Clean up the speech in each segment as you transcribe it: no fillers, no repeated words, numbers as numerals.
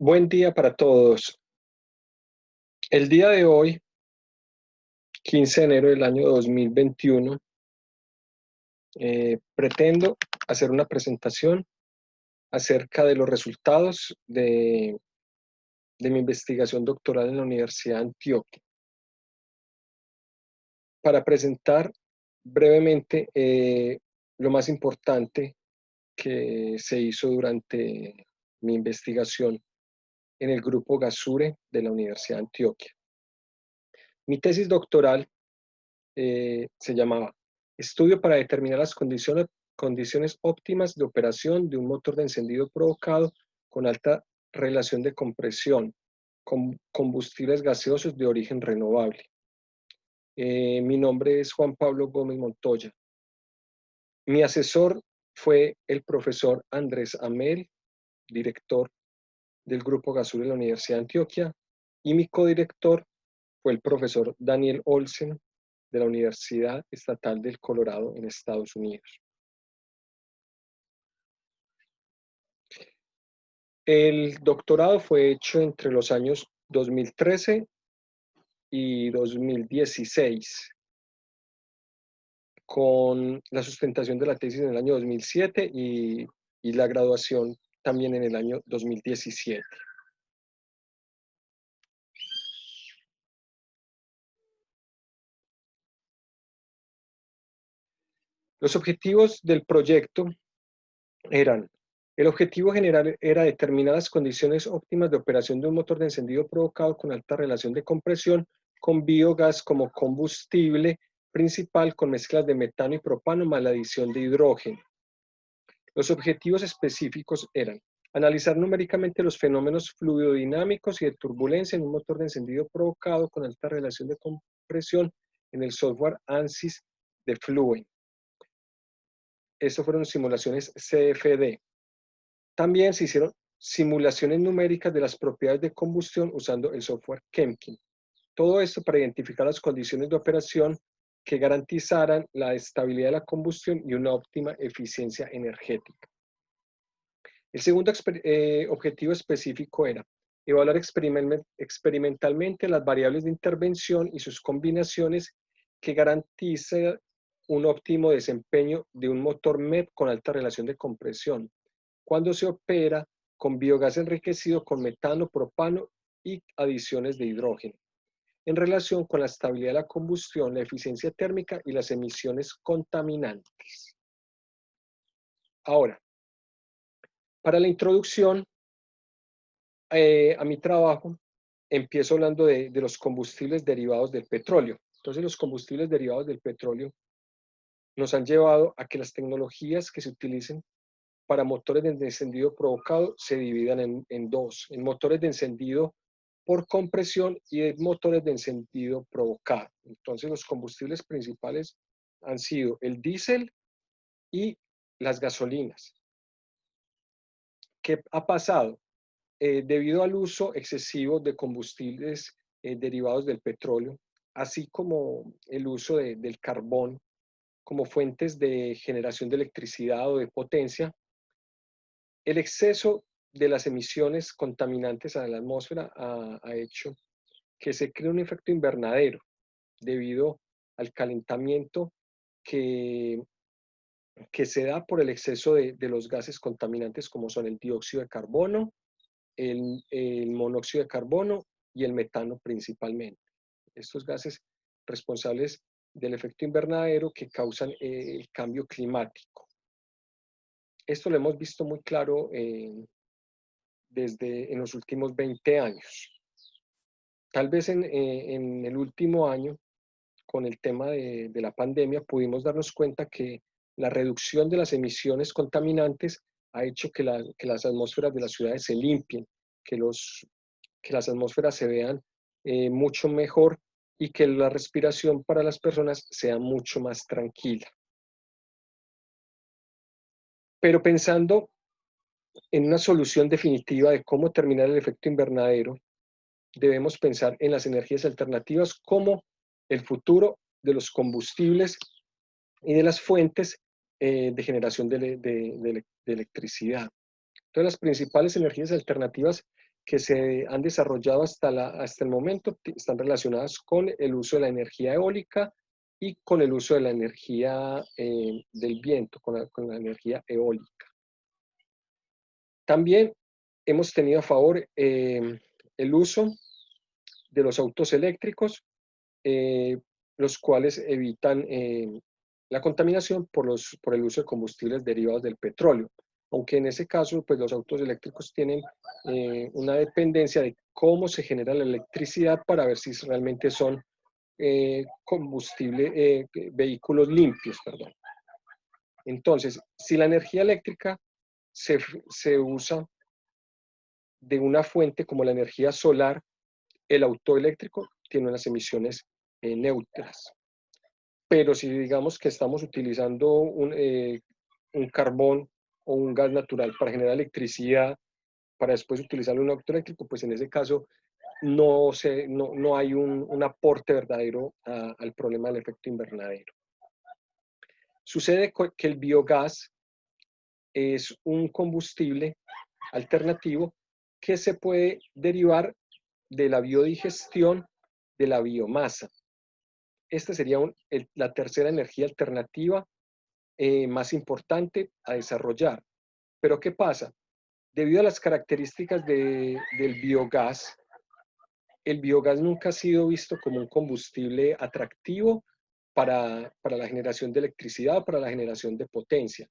Buen día para todos. El día de hoy, 15 de enero del año 2021, pretendo hacer una presentación acerca de los resultados de mi investigación doctoral en la Universidad de Antioquia. Para presentar brevemente lo más importante que se hizo durante mi investigación en el grupo Gasure de la Universidad de Antioquia. Mi tesis doctoral se llamaba Estudio para determinar las condiciones óptimas de operación de un motor de encendido provocado con alta relación de compresión con combustibles gaseosos de origen renovable. Mi nombre es Juan Pablo Gómez Montoya. Mi asesor fue el profesor Andrés Amel, director del Grupo Gasur de la Universidad de Antioquia, y mi codirector fue el profesor Daniel Olsen, de la Universidad Estatal del Colorado en Estados Unidos. El doctorado fue hecho entre los años 2013 y 2016, con la sustentación de la tesis en el año 2007 y la graduación también en el año 2017. Los objetivos del proyecto eran: el objetivo general era determinar las condiciones óptimas de operación de un motor de encendido provocado con alta relación de compresión con biogás como combustible principal con mezclas de metano y propano más la adición de hidrógeno. Los objetivos específicos eran analizar numéricamente los fenómenos fluidodinámicos y de turbulencia en un motor de encendido provocado con alta relación de compresión en el software ANSYS de Fluent. Estas fueron simulaciones CFD. También se hicieron simulaciones numéricas de las propiedades de combustión usando el software Chemkin. Todo esto para identificar las condiciones de operación que garantizaran la estabilidad de la combustión y una óptima eficiencia energética. El segundo objetivo específico era evaluar experimentalmente las variables de intervención y sus combinaciones que garanticen un óptimo desempeño de un motor MEP con alta relación de compresión, cuando se opera con biogás enriquecido con metano, propano y adiciones de hidrógeno, en relación con la estabilidad de la combustión, la eficiencia térmica y las emisiones contaminantes. Ahora, para la introducción a mi trabajo, empiezo hablando de los combustibles derivados del petróleo. Entonces, los combustibles derivados del petróleo nos han llevado a que las tecnologías que se utilicen para motores de encendido provocado se dividan en dos: en motores de encendido por compresión y en motores de encendido provocado. Entonces, los combustibles principales han sido el diésel y las gasolinas. ¿Qué ha pasado? Debido al uso excesivo de combustibles derivados del petróleo, así como el uso del carbón como fuentes de generación de electricidad o de potencia, el exceso de las emisiones contaminantes a la atmósfera ha hecho que se cree un efecto invernadero debido al calentamiento que se da por el exceso de los gases contaminantes como son el dióxido de carbono, el monóxido de carbono y el metano principalmente. Estos gases responsables del efecto invernadero que causan el cambio climático. Esto lo hemos visto muy claro desde en los últimos 20 años. Tal vez en el último año, con el tema de la pandemia, pudimos darnos cuenta que la reducción de las emisiones contaminantes ha hecho que las atmósferas de las ciudades se limpien, que las atmósferas se vean mucho mejor y que la respiración para las personas sea mucho más tranquila. Pero pensando en una solución definitiva de cómo terminar el efecto invernadero, debemos pensar en las energías alternativas como el futuro de los combustibles y de las fuentes de generación de electricidad. Entonces, las principales energías alternativas que se han desarrollado hasta el momento están relacionadas con el uso de la energía eólica y con el uso de la energía del viento, con la energía eólica. También hemos tenido a favor el uso de los autos eléctricos, los cuales evitan la contaminación por el uso de combustibles derivados del petróleo. Aunque en ese caso, pues los autos eléctricos tienen una dependencia de cómo se genera la electricidad para ver si realmente son vehículos limpios, perdón. Entonces, si la energía eléctrica se usa de una fuente como la energía solar, el auto eléctrico tiene unas emisiones neutras. Pero si digamos que estamos utilizando un carbón o un gas natural para generar electricidad, para después utilizarlo en un auto eléctrico, pues en ese caso no hay un aporte verdadero al problema del efecto invernadero. Sucede que el biogás es un combustible alternativo que se puede derivar de la biodigestión de la biomasa. Esta sería la tercera energía alternativa más importante a desarrollar. Pero ¿qué pasa? Debido a las características del biogás, el biogás nunca ha sido visto como un combustible atractivo para la generación de electricidad o para la generación de potencia,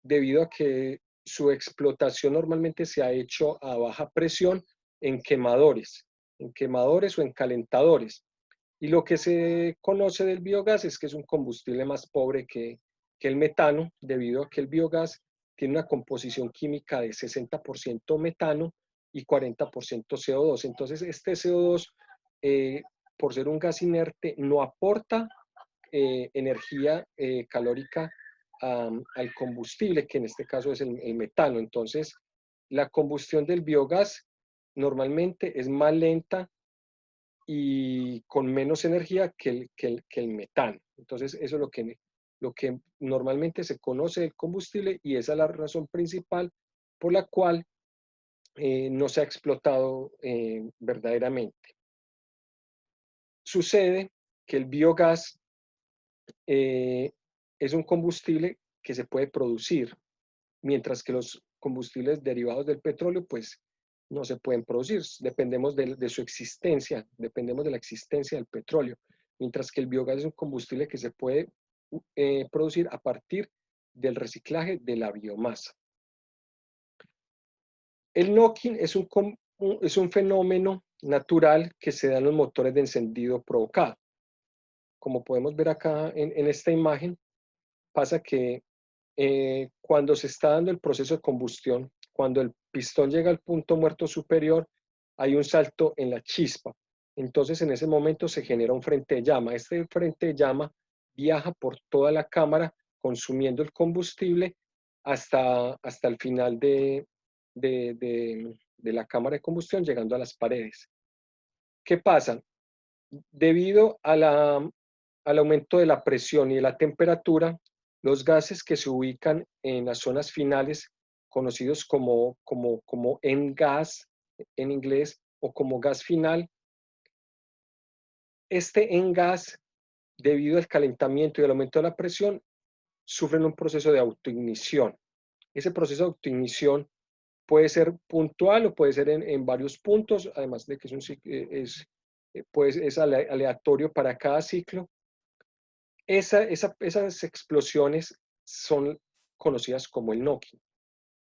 debido a que su explotación normalmente se ha hecho a baja presión en quemadores o en calentadores. Y lo que se conoce del biogás es que es un combustible más pobre que el metano, debido a que el biogás tiene una composición química de 60% metano y 40% CO2. Entonces, este CO2, por ser un gas inerte, no aporta energía calórica al combustible, que en este caso es el metano. Entonces, la combustión del biogás normalmente es más lenta y con menos energía que el metano. Entonces, eso es lo que normalmente se conoce del combustible y esa es la razón principal por la cual no se ha explotado verdaderamente. Sucede que el biogás es un combustible que se puede producir, mientras que los combustibles derivados del petróleo, pues no se pueden producir. Dependemos de su existencia, dependemos de la existencia del petróleo, mientras que el biogás es un combustible que se puede producir a partir del reciclaje de la biomasa. El knocking es un fenómeno natural que se da en los motores de encendido provocado. Como podemos ver acá en esta imagen, pasa que cuando se está dando el proceso de combustión, cuando el pistón llega al punto muerto superior, hay un salto en la chispa. Entonces, en ese momento se genera un frente de llama. Este frente de llama viaja por toda la cámara consumiendo el combustible hasta el final de la cámara de combustión, llegando a las paredes. ¿Qué pasa? Debido al aumento de la presión y de la temperatura, los gases que se ubican en las zonas finales, conocidos como end gas en inglés o como gas final, este end gas, debido al calentamiento y al aumento de la presión, sufren un proceso de autoignición. Ese proceso de autoignición puede ser puntual o puede ser en varios puntos, además de que es aleatorio para cada ciclo. Esas explosiones son conocidas como el knocking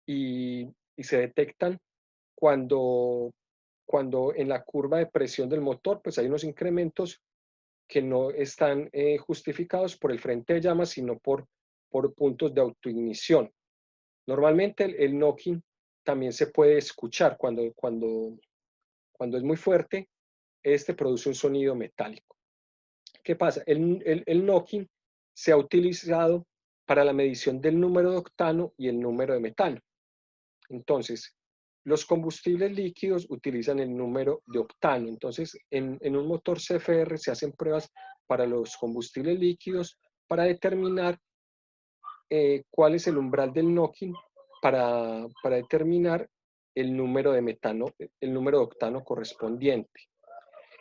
y se detectan cuando en la curva de presión del motor pues hay unos incrementos que no están justificados por el frente de llamas, sino por puntos de autoignición. Normalmente el knocking también se puede escuchar cuando es muy fuerte, este produce un sonido metálico. ¿Qué pasa? El knocking se ha utilizado para la medición del número de octano y el número de metano. Entonces, los combustibles líquidos utilizan el número de octano. Entonces, en un motor CFR se hacen pruebas para los combustibles líquidos para determinar cuál es el umbral del knocking para determinar el número de metano, el número de octano correspondiente.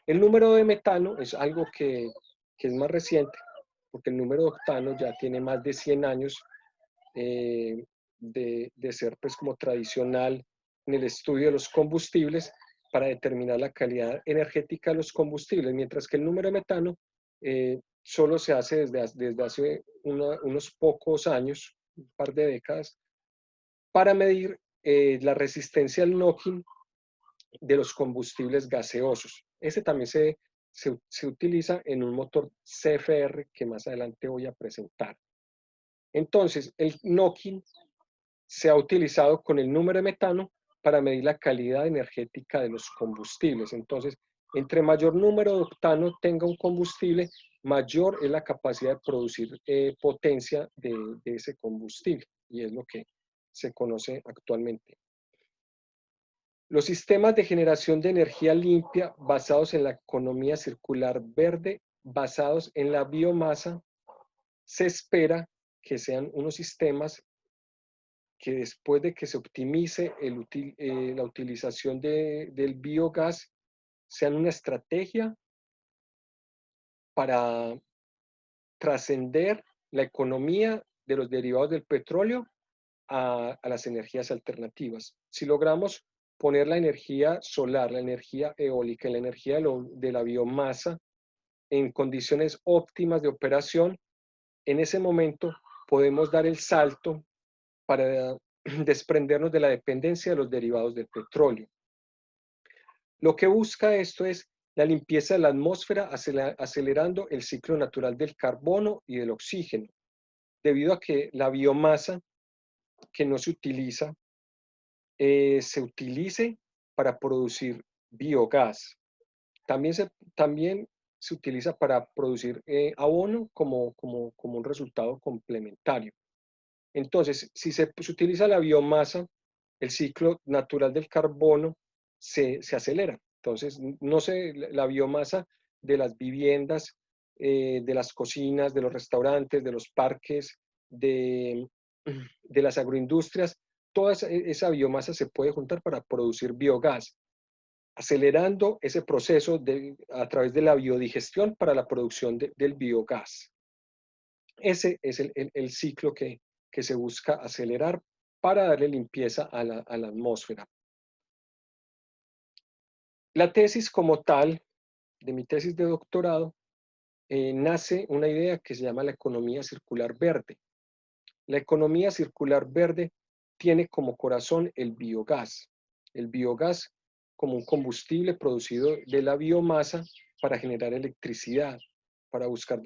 El número de metano es algo que es más reciente, porque el número de octano ya tiene más de 100 años de ser pues como tradicional en el estudio de los combustibles para determinar la calidad energética de los combustibles, mientras que el número de metano solo se hace desde hace unos pocos años, un par de décadas, para medir la resistencia al knocking de los combustibles gaseosos. Ese también se utiliza en un motor CFR que más adelante voy a presentar. Entonces, el knocking se ha utilizado con el número de metano para medir la calidad energética de los combustibles. Entonces, entre mayor número de octano tenga un combustible, mayor es la capacidad de producir potencia de ese combustible, y es lo que se conoce actualmente. Los sistemas de generación de energía limpia basados en la economía circular verde, basados en la biomasa, se espera que sean unos sistemas que después de que se optimice la utilización del biogás, sean una estrategia para trascender la economía de los derivados del petróleo a las energías alternativas. Si logramos poner la energía solar, la energía eólica y la energía de la biomasa en condiciones óptimas de operación, en ese momento podemos dar el salto para desprendernos de la dependencia de los derivados del petróleo. Lo que busca esto es la limpieza de la atmósfera, acelerando el ciclo natural del carbono y del oxígeno, debido a que la biomasa que no se utiliza se utilice para producir biogás. También se utiliza para producir abono como un resultado complementario. Entonces, si se utiliza la biomasa, el ciclo natural del carbono se acelera. Entonces, no la biomasa de las viviendas, de las cocinas, de los restaurantes, de los parques, de las agroindustrias, toda esa biomasa se puede juntar para producir biogás, acelerando ese proceso a través de la biodigestión para la producción del biogás. Ese es el ciclo que se busca acelerar para darle limpieza a la atmósfera. La tesis como tal, de mi tesis de doctorado, nace una idea que se llama la economía circular verde. La economía circular verde tiene como corazón el biogás como un combustible producido de la biomasa para generar electricidad, para buscar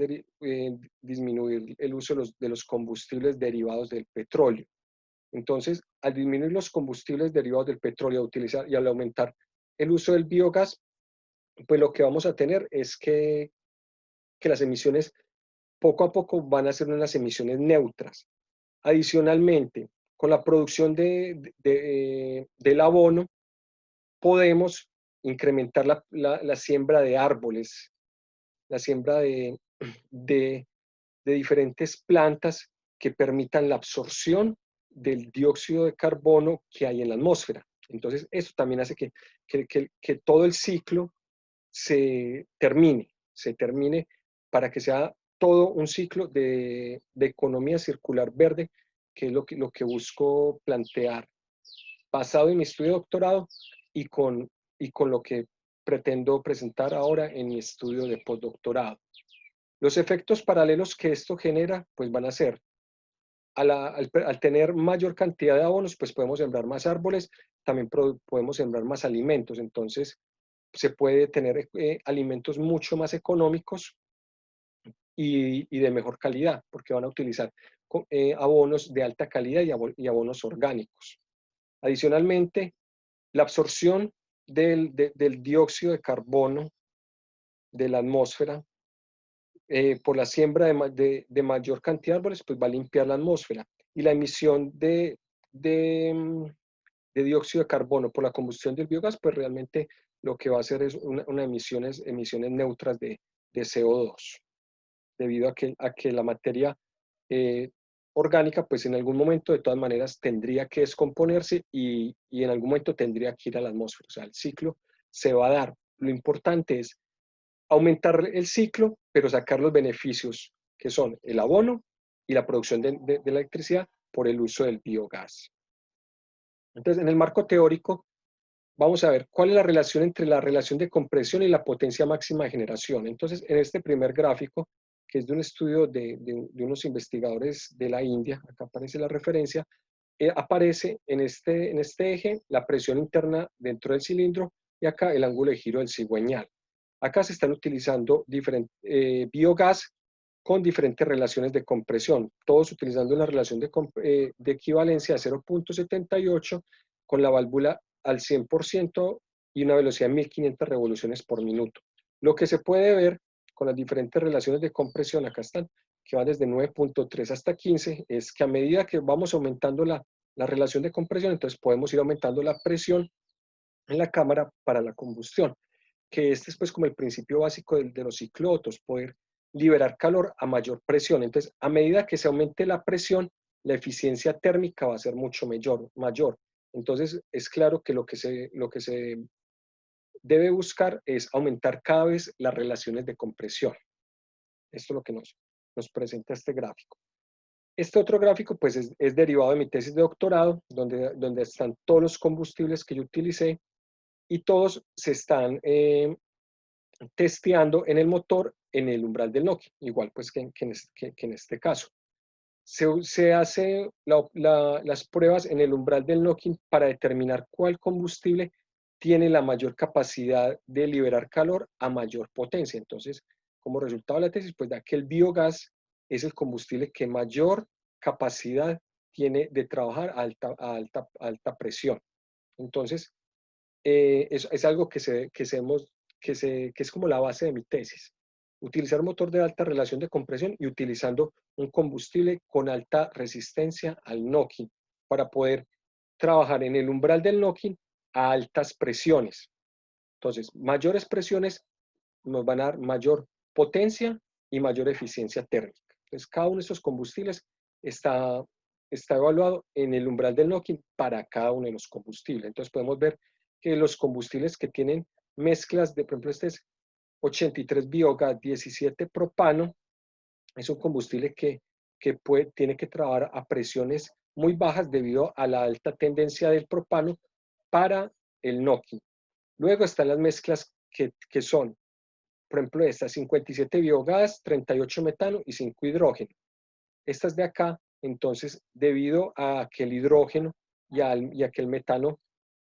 disminuir el uso de los combustibles derivados del petróleo. Entonces, al disminuir los combustibles derivados del petróleo y al aumentar el uso del biogás, pues lo que vamos a tener es que las emisiones poco a poco van a ser unas emisiones neutras. Adicionalmente, con la producción del abono, podemos incrementar la siembra de árboles, la siembra de diferentes plantas que permitan la absorción del dióxido de carbono que hay en la atmósfera. Entonces, eso también hace que todo el ciclo se termine para que sea todo un ciclo de economía circular verde, que es lo que busco plantear, basado en mi estudio de doctorado y con lo que pretendo presentar ahora en mi estudio de postdoctorado. Los efectos paralelos que esto genera, pues van a ser, al tener mayor cantidad de abonos, pues podemos sembrar más árboles, también podemos sembrar más alimentos, entonces se puede tener alimentos mucho más económicos y de mejor calidad, porque van a utilizar abonos de alta calidad y abonos orgánicos. Adicionalmente, la absorción del dióxido de carbono de la atmósfera por la siembra de mayor cantidad de árboles, pues va a limpiar la atmósfera. Y la emisión de dióxido de carbono por la combustión del biogás, pues realmente lo que va a hacer es una emisiones neutras de CO2, debido a que la materia orgánica, pues en algún momento de todas maneras tendría que descomponerse y en algún momento tendría que ir a la atmósfera. O sea, el ciclo se va a dar. Lo importante es aumentar el ciclo, pero sacar los beneficios que son el abono y la producción de electricidad por el uso del biogás. Entonces, en el marco teórico, vamos a ver cuál es la relación entre la relación de compresión y la potencia máxima de generación. Entonces, en este primer gráfico, que es de un estudio de unos investigadores de la India, acá aparece la referencia, aparece en este eje la presión interna dentro del cilindro y acá el ángulo de giro del cigüeñal. Acá se están utilizando biogás con diferentes relaciones de compresión, todos utilizando una relación de equivalencia de 0.78 con la válvula al 100% y una velocidad de 1500 revoluciones por minuto. Lo que se puede ver con las diferentes relaciones de compresión, acá están, que van desde 9.3 hasta 15, es que a medida que vamos aumentando la relación de compresión, entonces podemos ir aumentando la presión en la cámara para la combustión, que este es pues como el principio básico de los cicloottos, poder liberar calor a mayor presión. Entonces, a medida que se aumente la presión, la eficiencia térmica va a ser mucho mayor. Entonces, es claro que lo que se debe buscar es aumentar cada vez las relaciones de compresión. Esto es lo que nos presenta este gráfico. Este otro gráfico pues es derivado de mi tesis de doctorado, donde están todos los combustibles que yo utilicé y todos se están testeando en el motor en el umbral del Nokia, igual pues que en este caso. Se hace las pruebas en el umbral del Nokia para determinar cuál combustible tiene la mayor capacidad de liberar calor a mayor potencia. Entonces, como resultado de la tesis, pues da que el biogás es el combustible que mayor capacidad tiene de trabajar a alta presión. Entonces, es algo que es como la base de mi tesis. Utilizar motor de alta relación de compresión y utilizando un combustible con alta resistencia al knocking para poder trabajar en el umbral del knocking a altas presiones. Entonces, mayores presiones nos van a dar mayor potencia y mayor eficiencia térmica. Entonces, cada uno de estos combustibles está evaluado en el umbral del knocking para cada uno de los combustibles. Entonces, podemos ver que los combustibles que tienen mezclas de, por ejemplo, este es 83 biogás, 17 propano, es un combustible que tiene que trabajar a presiones muy bajas debido a la alta tendencia del propano para el knocking. Luego están las mezclas que son, por ejemplo, estas 57 biogás, 38 metano y 5 hidrógeno. Estas de acá, entonces, debido a que el hidrógeno y a que el metano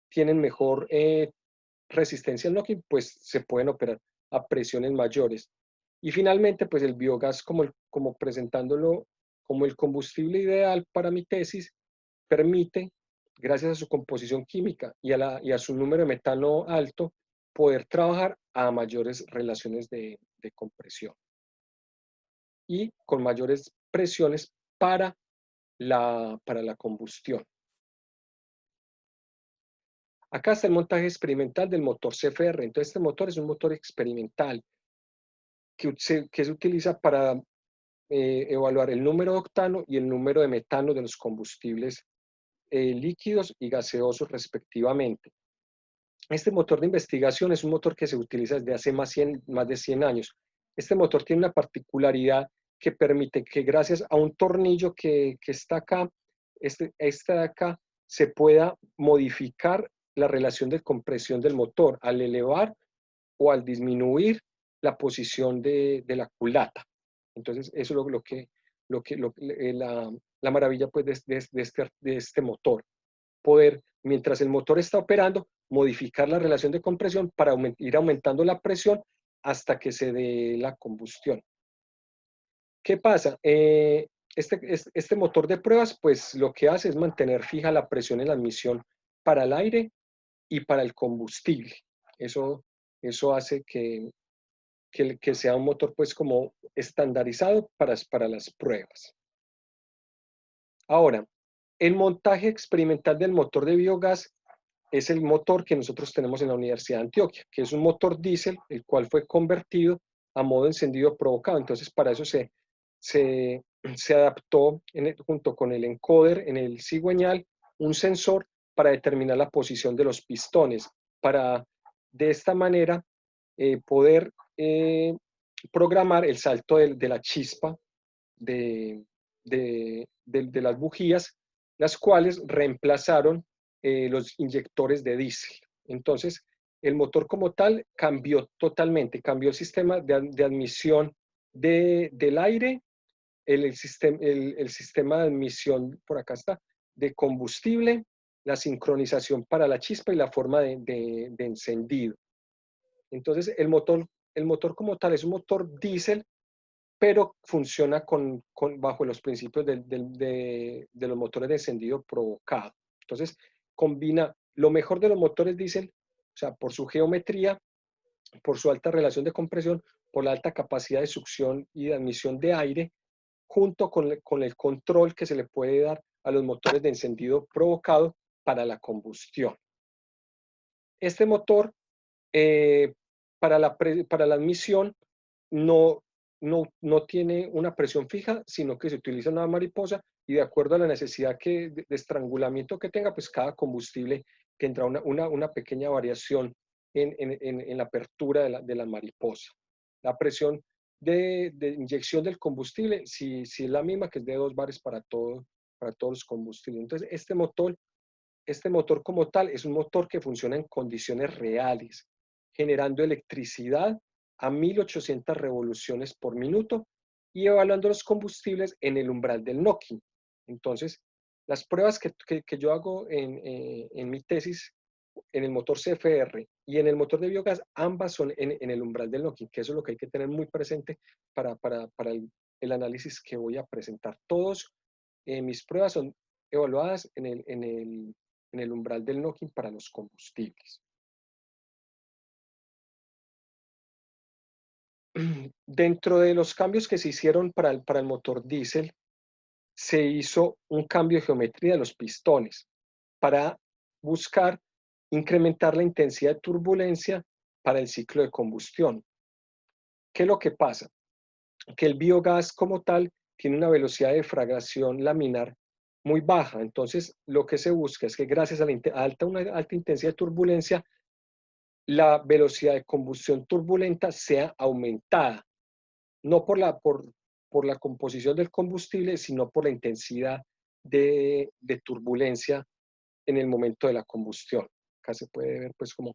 tienen mejor resistencia al knocking, pues se pueden operar a presiones mayores. Y finalmente, pues el biogás, como presentándolo como el combustible ideal para mi tesis, permite, gracias a su composición química y a su número de metano alto, poder trabajar a mayores relaciones de compresión y con mayores presiones para la combustión. Acá está el montaje experimental del motor CFR. Entonces, este motor es un motor experimental que se utiliza para evaluar el número de octano y el número de metano de los combustibles líquidos y gaseosos respectivamente. Este motor de investigación es un motor que se utiliza desde hace más de 100 años. Este motor tiene una particularidad que permite que gracias a un tornillo que está acá, este de acá, se pueda modificar la relación de compresión del motor al elevar o al disminuir la posición de la culata. Entonces, eso es la maravilla pues, de este motor. Poder, mientras el motor está operando, modificar la relación de compresión para ir aumentando la presión hasta que se dé la combustión. ¿Qué pasa? Este motor de pruebas, pues lo que hace es mantener fija la presión en la admisión para el aire y para el combustible. Eso hace que sea un motor pues como estandarizado para las pruebas. Ahora, el montaje experimental del motor de biogás es el motor que nosotros tenemos en la Universidad de Antioquia, que es un motor diésel, el cual fue convertido a modo encendido provocado. Entonces, para eso se se adaptó junto con el encoder en el cigüeñal un sensor para determinar la posición de los pistones, para de esta manera poder programar el salto de la chispa de las bujías, las cuales reemplazaron los inyectores de diésel. Entonces, el motor como tal cambió totalmente, cambió el sistema de admisión del aire, el sistema de admisión, por acá está, de combustible, la sincronización para la chispa y la forma de encendido. Entonces, el motor como tal es un motor diésel, pero funciona bajo los principios de los motores de encendido provocado. Entonces, combina lo mejor de los motores diésel, o sea, por su geometría, por su alta relación de compresión, por la alta capacidad de succión y de admisión de aire, junto con el control que se le puede dar a los motores de encendido provocado para la combustión. Este motor, eh, para la admisión, no tiene una presión fija, sino que se utiliza una mariposa y de acuerdo a la necesidad de estrangulamiento que tenga, pues cada combustible tendrá una pequeña variación en la apertura de la mariposa. La presión de inyección del combustible, si es la misma, que es de 2 bares para todos los combustibles. Entonces, este motor como tal es un motor que funciona en condiciones reales, generando electricidad a 1800 revoluciones por minuto y evaluando los combustibles en el umbral del knocking. Entonces, las pruebas que yo hago en mi tesis, en el motor CFR y en el motor de biogás, ambas son en el umbral del knocking, que eso es lo que hay que tener muy presente para el análisis que voy a presentar. Todos mis pruebas son evaluadas en el umbral del knocking para los combustibles. Dentro de los cambios que se hicieron para el motor diésel, se hizo un cambio de geometría de los pistones para buscar incrementar la intensidad de turbulencia para el ciclo de combustión. ¿Qué es lo que pasa? Que el biogás como tal tiene una velocidad de fragación laminar muy baja. Entonces, lo que se busca es que gracias a una alta intensidad de turbulencia, la velocidad de combustión turbulenta sea aumentada, no por la composición del combustible, sino por la intensidad de turbulencia en el momento de la combustión. Acá se puede ver pues como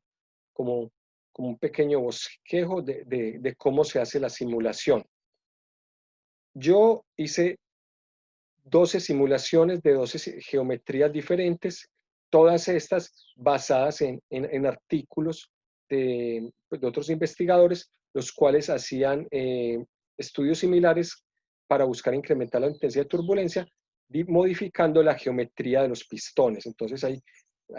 un pequeño bosquejo de cómo se hace la simulación. Yo hice 12 simulaciones de 12 geometrías diferentes, todas estas basadas en artículos de otros investigadores, los cuales hacían estudios similares para buscar incrementar la intensidad de turbulencia, modificando la geometría de los pistones. Entonces hay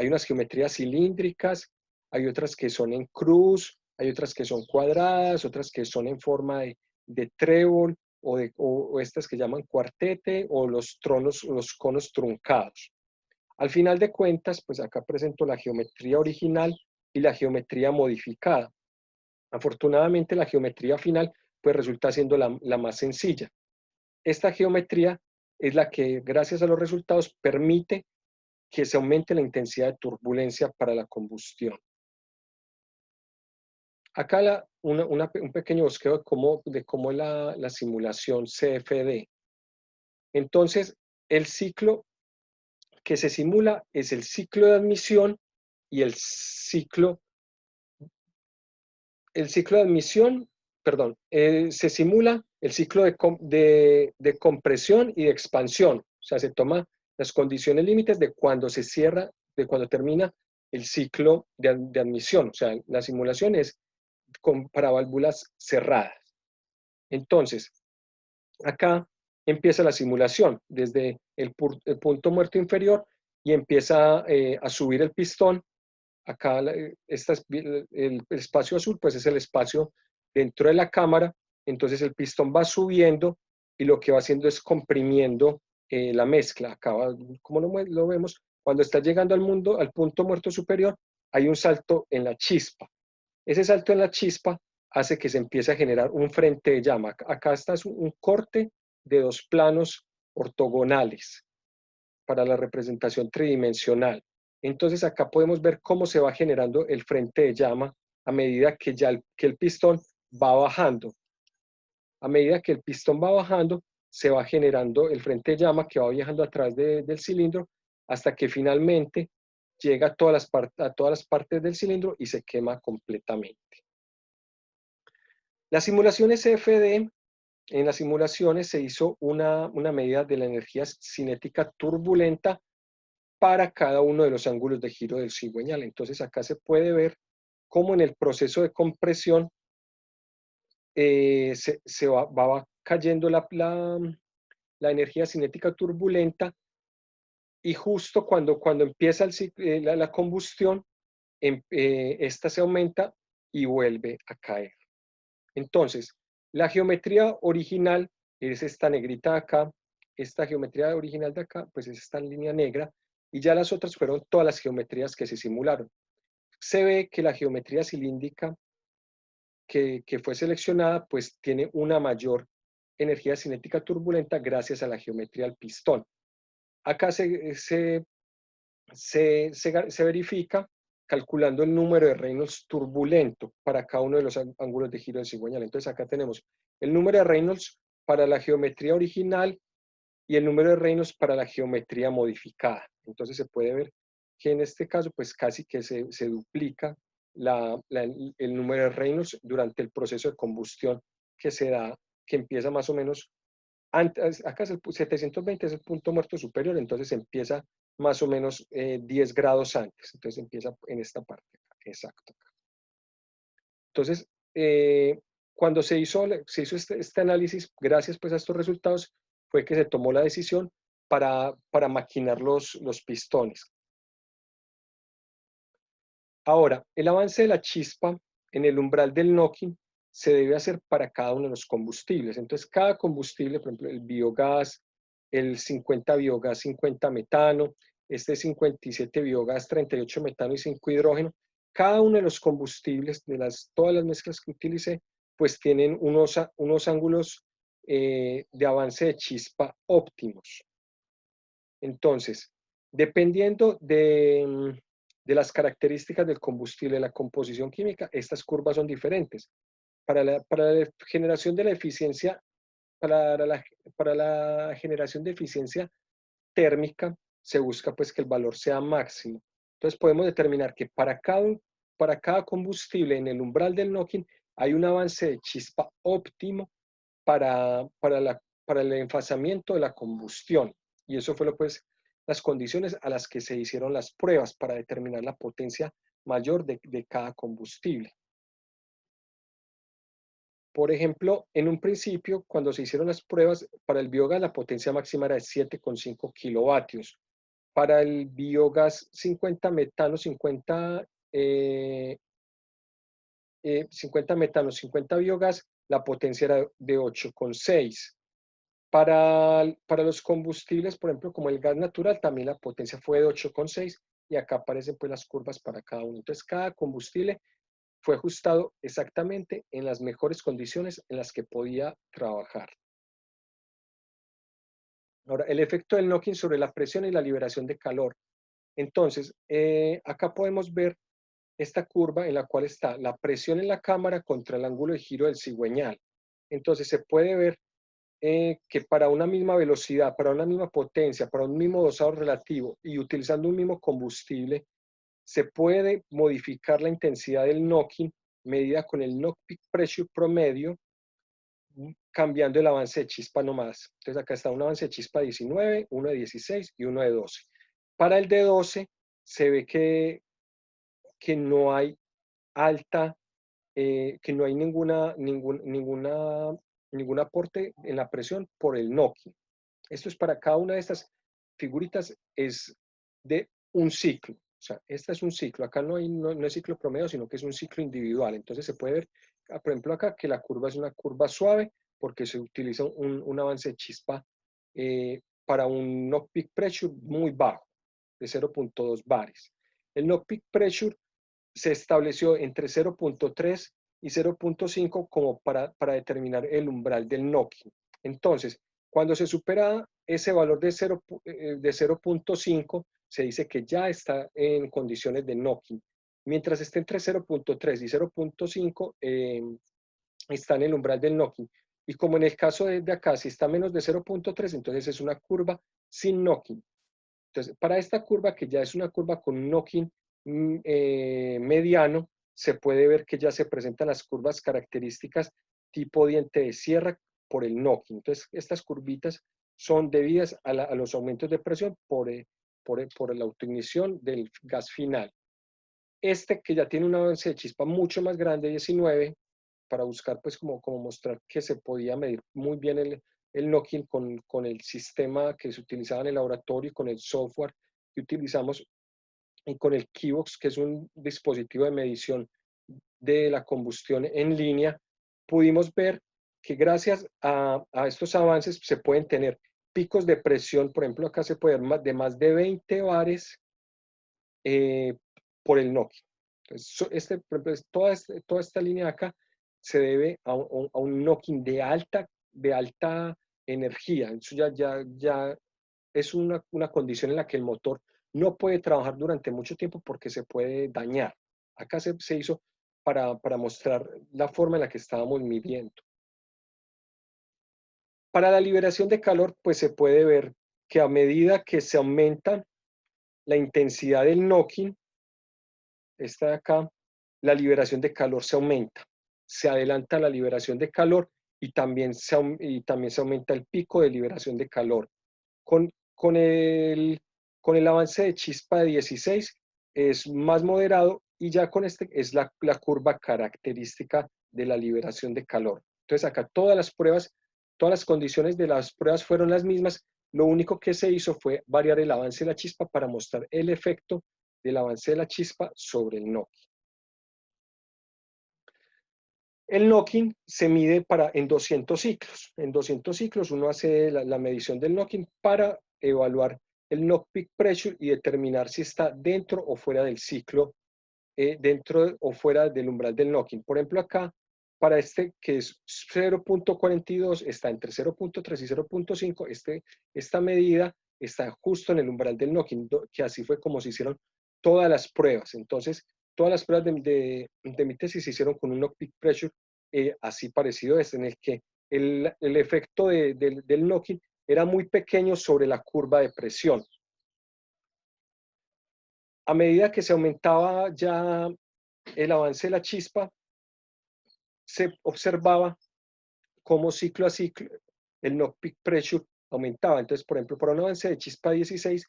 unas geometrías cilíndricas, hay otras que son en cruz, hay otras que son cuadradas, otras que son en forma de trébol, o estas que llaman cuartete, o los conos truncados. Al final de cuentas, pues acá presento la geometría original y la geometría modificada. Afortunadamente, la geometría final pues resulta siendo la más sencilla. Esta geometría es la que, gracias a los resultados, permite que se aumente la intensidad de turbulencia para la combustión. Acá un pequeño bosqueo de cómo es la simulación CFD. Entonces, el ciclo que se simula es el ciclo de admisión y el ciclo de admisión, perdón, se simula el ciclo de compresión y de expansión. O sea, se toma las condiciones límites de cuando se cierra, de cuando termina el ciclo de admisión. O sea, la simulación es para válvulas cerradas. Entonces, acá empieza la simulación desde el punto muerto inferior y empieza a subir el pistón. Acá el espacio azul pues es el espacio dentro de la cámara, entonces el pistón va subiendo y lo que va haciendo es comprimiendo la mezcla. Acá como lo vemos, cuando está llegando al punto muerto superior, hay un salto en la chispa. Ese salto en la chispa hace que se empiece a generar un frente de llama. Acá está un corte de dos planos ortogonales para la representación tridimensional. Entonces acá podemos ver cómo se va generando el frente de llama a medida que el pistón va bajando. A medida que el pistón va bajando, se va generando el frente de llama que va viajando a través del cilindro hasta que finalmente llega a todas las partes del cilindro y se quema completamente. Las simulaciones CFD, en las simulaciones se hizo una medida de la energía cinética turbulenta para cada uno de los ángulos de giro del cigüeñal. Entonces acá se puede ver cómo en el proceso de compresión se va cayendo la energía cinética turbulenta y justo cuando empieza la combustión, esta se aumenta y vuelve a caer. Entonces, la geometría original es esta negrita de acá, esta geometría original de acá, pues es esta línea negra, y ya las otras fueron todas las geometrías que se simularon. Se ve que la geometría cilíndrica que fue seleccionada, pues tiene una mayor energía cinética turbulenta gracias a la geometría del pistón. Acá se verifica calculando el número de Reynolds turbulento para cada uno de los ángulos de giro del cigüeñal. Entonces acá tenemos el número de Reynolds para la geometría original y el número de Reynolds para la geometría modificada. Entonces se puede ver que en este caso pues casi que se duplica el número de Reynolds durante el proceso de combustión que se da, que empieza más o menos, acá es el 720 es el punto muerto superior, entonces empieza más o menos 10 grados antes, entonces empieza en esta parte, exacto. Entonces, cuando se hizo este análisis, gracias pues a estos resultados, fue que se tomó la decisión para maquinar los pistones. Ahora, el avance de la chispa en el umbral del knocking se debe hacer para cada uno de los combustibles. Entonces, cada combustible, por ejemplo, el biogás, el 50 biogás, 50 metano, este 57 biogás, 38 metano y 5 hidrógeno, cada uno de los combustibles de todas las mezclas que utilicé, pues tienen unos ángulos de avance de chispa óptimos. Entonces, dependiendo de las características del combustible, la composición química, estas curvas son diferentes. Para la generación de la eficiencia, para la generación de eficiencia térmica, se busca pues que el valor sea máximo. Entonces podemos determinar que para cada combustible en el umbral del knocking hay un avance de chispa óptimo para el enfasamiento de la combustión. Y eso fue pues las condiciones a las que se hicieron las pruebas para determinar la potencia mayor de cada combustible. Por ejemplo, en un principio, cuando se hicieron las pruebas, para el biogás la potencia máxima era de 7,5 kilovatios. Para el biogás 50 metano, 50 metano, 50 biogás, la potencia era de 8,6. Para los combustibles, por ejemplo, como el gas natural, también la potencia fue de 8,6 y acá aparecen pues las curvas para cada uno. Entonces, cada combustible fue ajustado exactamente en las mejores condiciones en las que podía trabajar. Ahora, el efecto del knocking sobre la presión y la liberación de calor. Entonces, acá podemos ver esta curva en la cual está la presión en la cámara contra el ángulo de giro del cigüeñal. Entonces, se puede ver que para una misma velocidad, para una misma potencia, para un mismo dosado relativo y utilizando un mismo combustible, se puede modificar la intensidad del knocking medida con el knock peak pressure promedio, cambiando el avance de chispa nomás. Entonces acá está un avance de chispa 19, uno de 16 y uno de 12. Para el de 12 se ve que no hay que no hay ningún aporte en la presión por el knocking. Esto es para cada una de estas figuritas, es de un ciclo. O sea, esta es un ciclo. Acá no es ciclo promedio, sino que es un ciclo individual. Entonces se puede ver, por ejemplo, acá que la curva es una curva suave porque se utiliza un avance de chispa para un knock peak pressure muy bajo, de 0,2 bares. El knock peak pressure se estableció entre 0,3 y 0,5 como para determinar el umbral del knocking. Entonces, Cuando se supera ese valor de 0.5, se dice que ya está en condiciones de knocking. Mientras esté entre 0.3 y 0.5, está en el umbral del knocking. Y como en el caso de acá, si está menos de 0.3, entonces es una curva sin knocking. Entonces, para esta curva, que ya es una curva con un knocking mediano, se puede ver que ya se presentan las curvas características tipo diente de sierra por el knocking. Entonces, estas curvitas son debidas a los aumentos de presión por la autoignición del gas final. Este que ya tiene un avance de chispa mucho más grande, 19, para buscar pues como mostrar que se podía medir muy bien el knocking con el sistema que se utilizaba en el laboratorio y con el software que utilizamos y con el Kivox, que es un dispositivo de medición de la combustión en línea, pudimos ver que gracias a estos avances se pueden tener picos de presión. Por ejemplo, acá se puede ver de más de 20 bares por el knocking. Entonces, por ejemplo, toda esta línea acá se debe a un knocking de alta energía. Eso ya es una condición en la que el motor no puede trabajar durante mucho tiempo porque se puede dañar. Acá se hizo para mostrar la forma en la que estábamos midiendo. Para la liberación de calor, pues se puede ver que a medida que se aumenta la intensidad del knocking, esta de acá, la liberación de calor se aumenta. Se adelanta la liberación de calor y también se aumenta el pico de liberación de calor. Con el avance de chispa de 16 es más moderado y ya con este es la curva característica de la liberación de calor. Entonces acá todas las condiciones de las pruebas fueron las mismas. Lo único que se hizo fue variar el avance de la chispa para mostrar el efecto del avance de la chispa sobre el knocking. El knocking se mide en 200 ciclos. En 200 ciclos uno hace la medición del knocking para evaluar el knock peak pressure y determinar si está dentro o fuera del ciclo, dentro o fuera del umbral del knocking. Por ejemplo, acá, para este que es 0.42, está entre 0.3 y 0.5, esta medida está justo en el umbral del knocking, que así fue como se hicieron todas las pruebas. Entonces, todas las pruebas de mi tesis se hicieron con un knock peak pressure así parecido a este, en el que el efecto del knocking era muy pequeño sobre la curva de presión. A medida que se aumentaba ya el avance de la chispa, se observaba cómo ciclo a ciclo el knock peak pressure aumentaba. Entonces, por ejemplo, para un avance de chispa 16,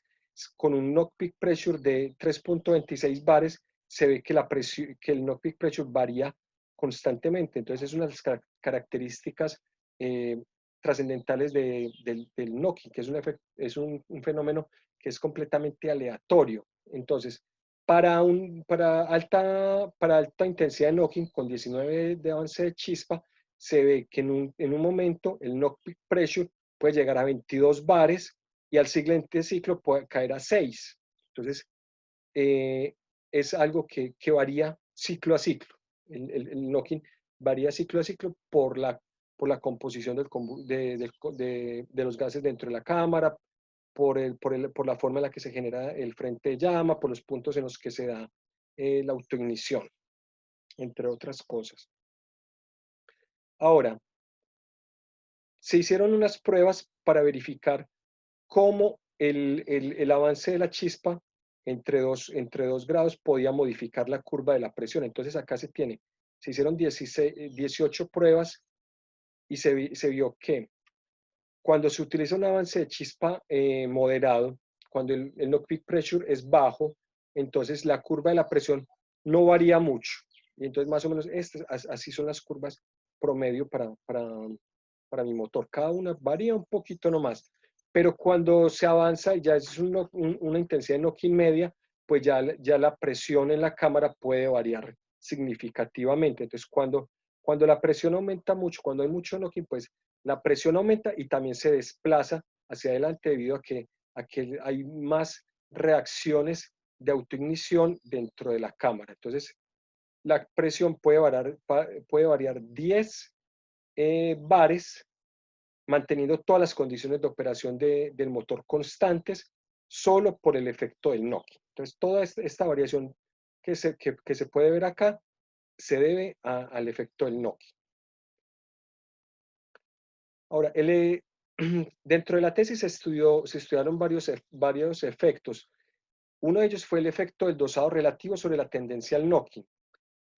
con un knock peak pressure de 3.26 bares, se ve que el knock peak pressure varía constantemente. Entonces, es una de las características trascendentales del knocking, que es un fenómeno que es completamente aleatorio. Entonces, para alta intensidad de knocking con 19 de avance de chispa, se ve que en un momento el knock peak pressure puede llegar a 22 bares y al siguiente ciclo puede caer a 6. Entonces, es algo que varía ciclo a ciclo. El knocking varía ciclo a ciclo por la composición de los gases dentro de la cámara, por la forma en la que se genera el frente de llama, por los puntos en los que se da la autoignición, entre otras cosas. Ahora, se hicieron unas pruebas para verificar cómo el avance de la chispa entre 2 grados podía modificar la curva de la presión. Entonces acá se hicieron 18 pruebas y se vio que cuando se utiliza un avance de chispa moderado, cuando el knock peak pressure es bajo, entonces la curva de la presión no varía mucho. Y entonces más o menos así son las curvas promedio para mi motor. Cada una varía un poquito nomás. Pero cuando se avanza, ya es una intensidad de knocking media, pues ya la presión en la cámara puede variar significativamente. Entonces, cuando la presión aumenta mucho, cuando hay mucho knocking, pues la presión aumenta y también se desplaza hacia adelante debido a que hay más reacciones de autoignición dentro de la cámara. Entonces, la presión puede variar 10 bares manteniendo todas las condiciones de operación del motor constantes, solo por el efecto del knocking. Entonces, toda esta variación que se puede ver acá se debe al efecto del knocking. Ahora, dentro de la tesis se estudiaron varios efectos. Uno de ellos fue el efecto del dosado relativo sobre la tendencia al knocking.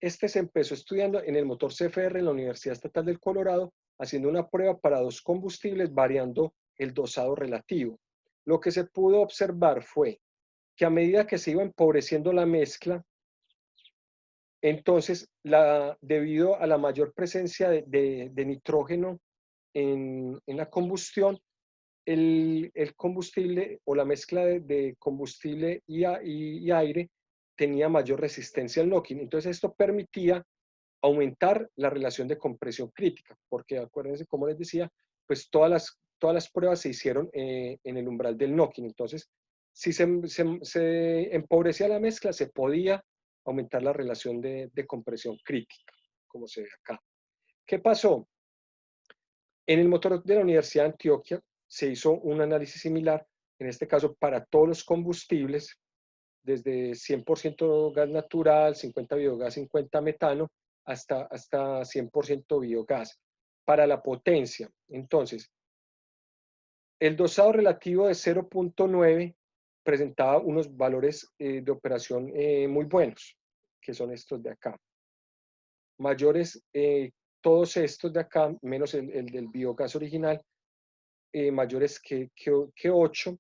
Este se empezó estudiando en el motor CFR en la Universidad Estatal del Colorado, haciendo una prueba para dos combustibles variando el dosado relativo. Lo que se pudo observar fue que a medida que se iba empobreciendo la mezcla, entonces, debido a la mayor presencia de nitrógeno en la combustión, el combustible o la mezcla de combustible y aire tenía mayor resistencia al knocking. Entonces, esto permitía aumentar la relación de compresión crítica, porque acuérdense, como les decía, pues todas las pruebas se hicieron en el umbral del knocking. Entonces, si se empobrecía la mezcla, se podía aumentar la relación de compresión crítica, como se ve acá. ¿Qué pasó? En el motor de la Universidad de Antioquia se hizo un análisis similar, en este caso para todos los combustibles, desde 100% gas natural, 50 biogás, 50 metano, hasta 100% biogás, para la potencia. Entonces, el dosado relativo de 0.9 presentaba unos valores de operación muy buenos, que son estos de acá. Mayores, todos estos de acá, menos el del biogás original, mayores que 8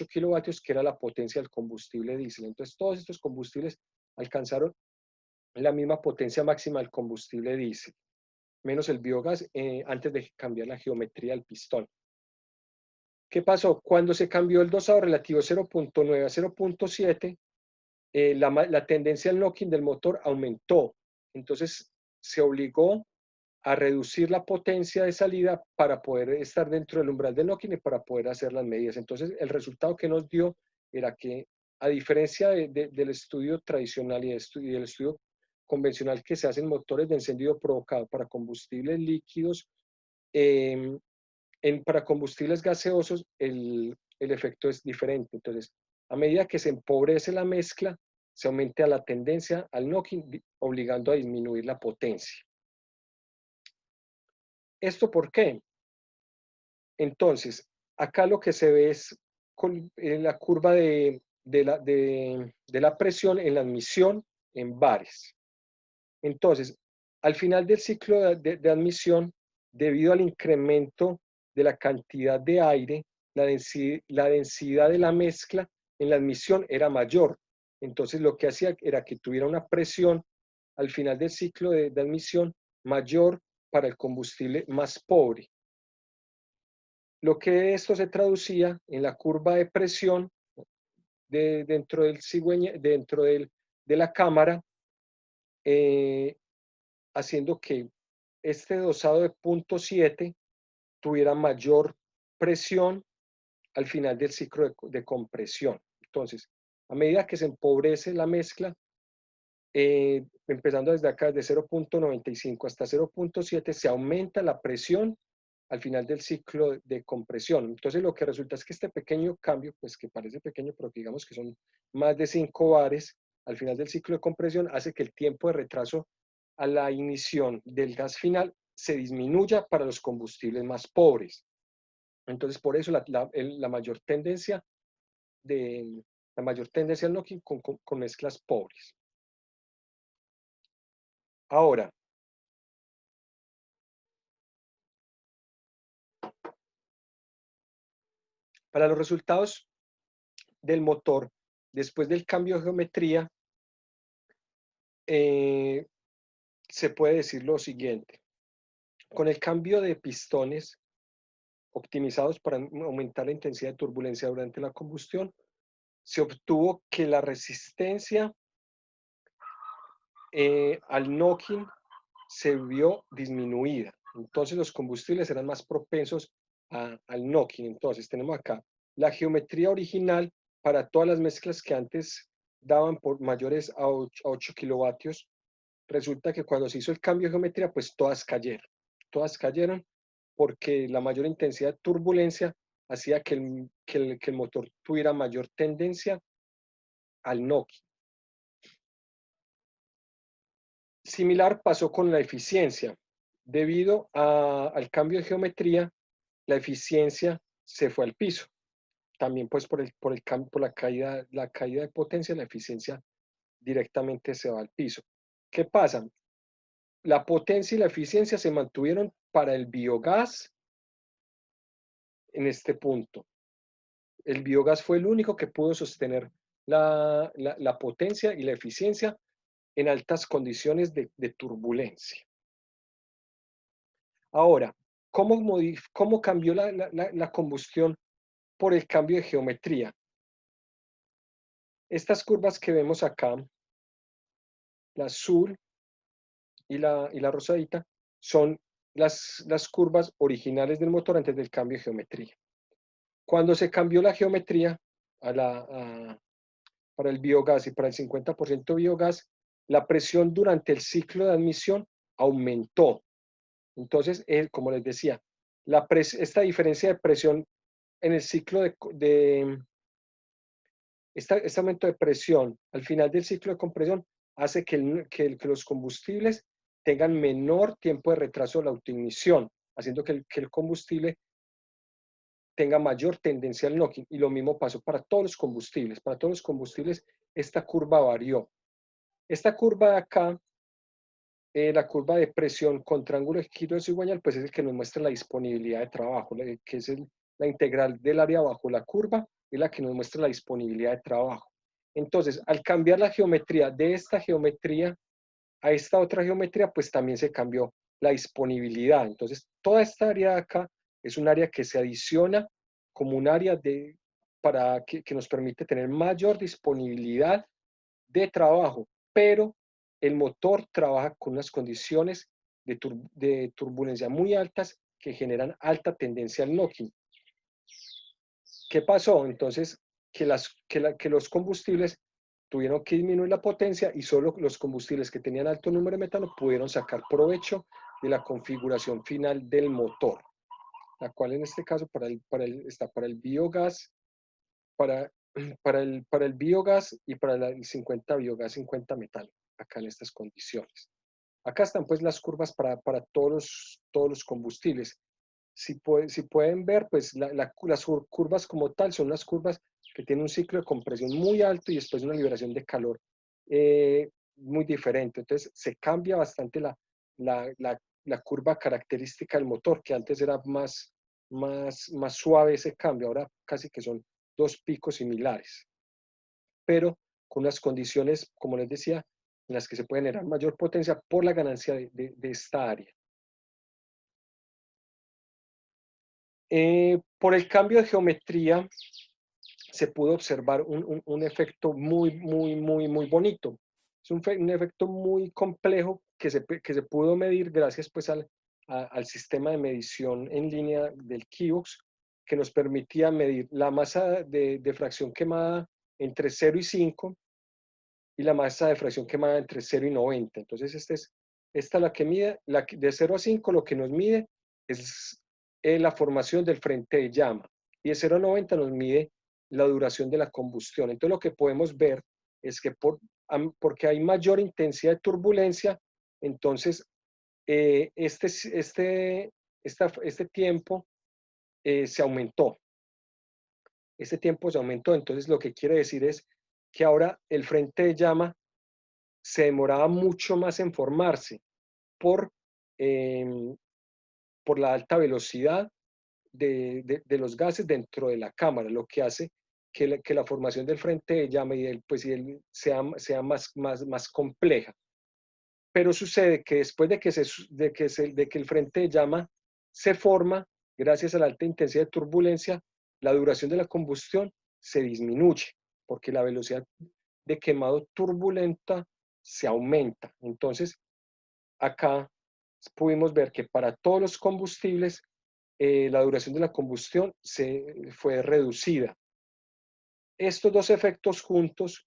kilovatios, que era la potencia del combustible diésel. Entonces, todos estos combustibles alcanzaron la misma potencia máxima del combustible diésel, menos el biogás, antes de cambiar la geometría del pistón. ¿Qué pasó? Cuando se cambió el dosado relativo 0.9 a 0.7, la tendencia al knocking del motor aumentó. Entonces, se obligó a reducir la potencia de salida para poder estar dentro del umbral de knocking y para poder hacer las medidas. Entonces, el resultado que nos dio era que, a diferencia del estudio tradicional y del estudio convencional que se hace en motores de encendido provocado para combustibles líquidos, para combustibles gaseosos el efecto es diferente. Entonces, a medida que se empobrece la mezcla, se aumenta la tendencia al knocking, obligando a disminuir la potencia. ¿Esto por qué? Entonces, acá lo que se ve es la curva de la presión en la admisión en bares. Entonces, al final del ciclo de admisión, debido al incremento de la cantidad de aire, la densidad de la mezcla en la admisión era mayor. Entonces, lo que hacía era que tuviera una presión al final del ciclo de admisión mayor para el combustible más pobre. Lo que esto se traducía en la curva de presión dentro de la cámara, haciendo que este dosado de 0.7 tuviera mayor presión al final del ciclo de compresión. Entonces, a medida que se empobrece la mezcla, empezando desde acá, de 0.95 hasta 0.7, se aumenta la presión al final del ciclo de compresión. Entonces, lo que resulta es que este pequeño cambio, pues que parece pequeño, pero que digamos que son más de 5 bares al final del ciclo de compresión, hace que el tiempo de retraso a la ignición del gas final se disminuya para los combustibles más pobres. Entonces, por eso la mayor tendencia al knocking con mezclas pobres. Ahora, para los resultados del motor, después del cambio de geometría, se puede decir lo siguiente. Con el cambio de pistones optimizados para aumentar la intensidad de turbulencia durante la combustión, se obtuvo que la resistencia al knocking se vio disminuida. Entonces los combustibles eran más propensos al knocking. Entonces tenemos acá la geometría original para todas las mezclas que antes daban por mayores a 8 kilovatios. Resulta que cuando se hizo el cambio de geometría, pues todas cayeron. Todas cayeron porque la mayor intensidad de turbulencia hacía que el motor tuviera mayor tendencia al knocking. Similar pasó con la eficiencia. Debido al cambio de geometría, la eficiencia se fue al piso. También pues por la caída de potencia, la eficiencia directamente se va al piso. ¿Qué pasa? La potencia y la eficiencia se mantuvieron para el biogás en este punto. El biogás fue el único que pudo sostener la potencia y la eficiencia en altas condiciones de turbulencia. Ahora, ¿cómo cambió la combustión por el cambio de geometría? Estas curvas que vemos acá, la azul y la rosadita, son las curvas originales del motor antes del cambio de geometría. Cuando se cambió la geometría para el biogás y para el 50% biogás, la presión durante el ciclo de admisión aumentó. Entonces, como les decía, esta diferencia de presión en el ciclo este aumento de presión al final del ciclo de compresión hace que los combustibles tengan menor tiempo de retraso de la autoignición, haciendo que el combustible tenga mayor tendencia al knocking. Y lo mismo pasó para todos los combustibles. Para todos los combustibles esta curva varió. Esta curva de acá, la curva de presión contra ángulo de giro cigüeñal, pues es el que nos muestra la disponibilidad de trabajo, que es la integral del área bajo la curva, es la que nos muestra la disponibilidad de trabajo. Entonces, al cambiar la geometría de esta geometría a esta otra geometría, pues también se cambió la disponibilidad. Entonces, toda esta área de acá es un área que se adiciona como un área que nos permite tener mayor disponibilidad de trabajo, pero el motor trabaja con unas condiciones de turbulencia muy altas que generan alta tendencia al knocking. ¿Qué pasó? Entonces, que los combustibles tuvieron que disminuir la potencia y solo los combustibles que tenían alto número de metano pudieron sacar provecho de la configuración final del motor, la cual en este caso está para el biogás, para el biogás y para el 50 biogás, 50 metano, acá en estas condiciones. Acá están pues las curvas para todos los combustibles. Si pueden ver, pues las curvas como tal son unas curvas que tienen un ciclo de compresión muy alto y después una liberación de calor muy diferente. Entonces se cambia bastante la curva característica del motor, que antes era más suave ese cambio, ahora casi que son dos picos similares, pero con unas condiciones, como les decía, en las que se puede generar mayor potencia por la ganancia de esta área. Por el cambio de geometría se pudo observar un efecto muy bonito. Es un efecto muy complejo que se pudo medir gracias pues al sistema de medición en línea del Kivox, que nos permitía medir la masa de fracción quemada entre 0 y 5 y la masa de fracción quemada entre 0 y 90. Entonces, esta es la que mide, de 0 a 5 lo que nos mide es la formación del frente de llama, y de 0 a 90 nos mide la duración de la combustión. Entonces, lo que podemos ver es que porque hay mayor intensidad de turbulencia, entonces este tiempo se aumentó. Este tiempo se aumentó, entonces lo que quiere decir es que ahora el frente de llama se demoraba mucho más en formarse por, eh, por la alta velocidad de los gases dentro de la cámara, lo que hace que la formación del frente de llama sea más compleja. Pero sucede que después de que el frente de llama se forma, gracias a la alta intensidad de turbulencia, la duración de la combustión se disminuye, porque la velocidad de quemado turbulenta se aumenta. Entonces, acá pudimos ver que para todos los combustibles, la duración de la combustión fue reducida. Estos dos efectos juntos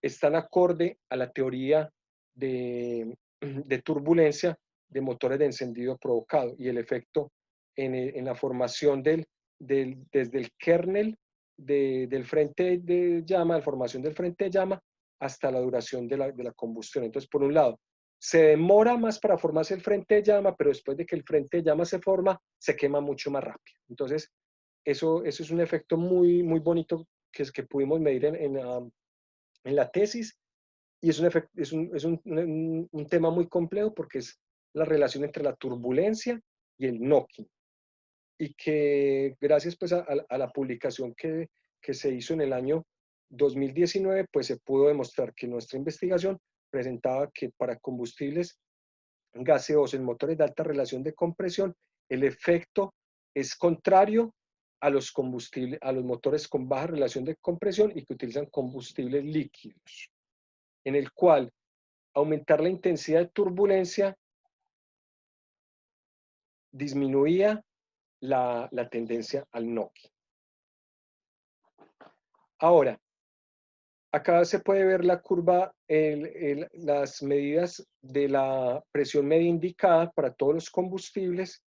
están acorde a la teoría de turbulencia de motores de encendido provocado, y el efecto en la formación desde el kernel del frente de llama, la formación del frente de llama, hasta la duración de la combustión. Entonces, por un lado, se demora más para formarse el frente de llama, pero después de que el frente de llama se forma, se quema mucho más rápido. Entonces, eso es un efecto muy, muy bonito que pudimos medir en la tesis, y es, un tema muy complejo porque es la relación entre la turbulencia y el knocking, y que gracias pues a la publicación que se hizo en el año 2019, pues se pudo demostrar que nuestra investigación presentaba que para combustibles gaseosos en motores de alta relación de compresión, el efecto es contrario a los combustibles, a los motores con baja relación de compresión y que utilizan combustibles líquidos, en el cual aumentar la intensidad de turbulencia disminuía la tendencia al knocking. Ahora, acá se puede ver la curva, las medidas de la presión media indicada para todos los combustibles,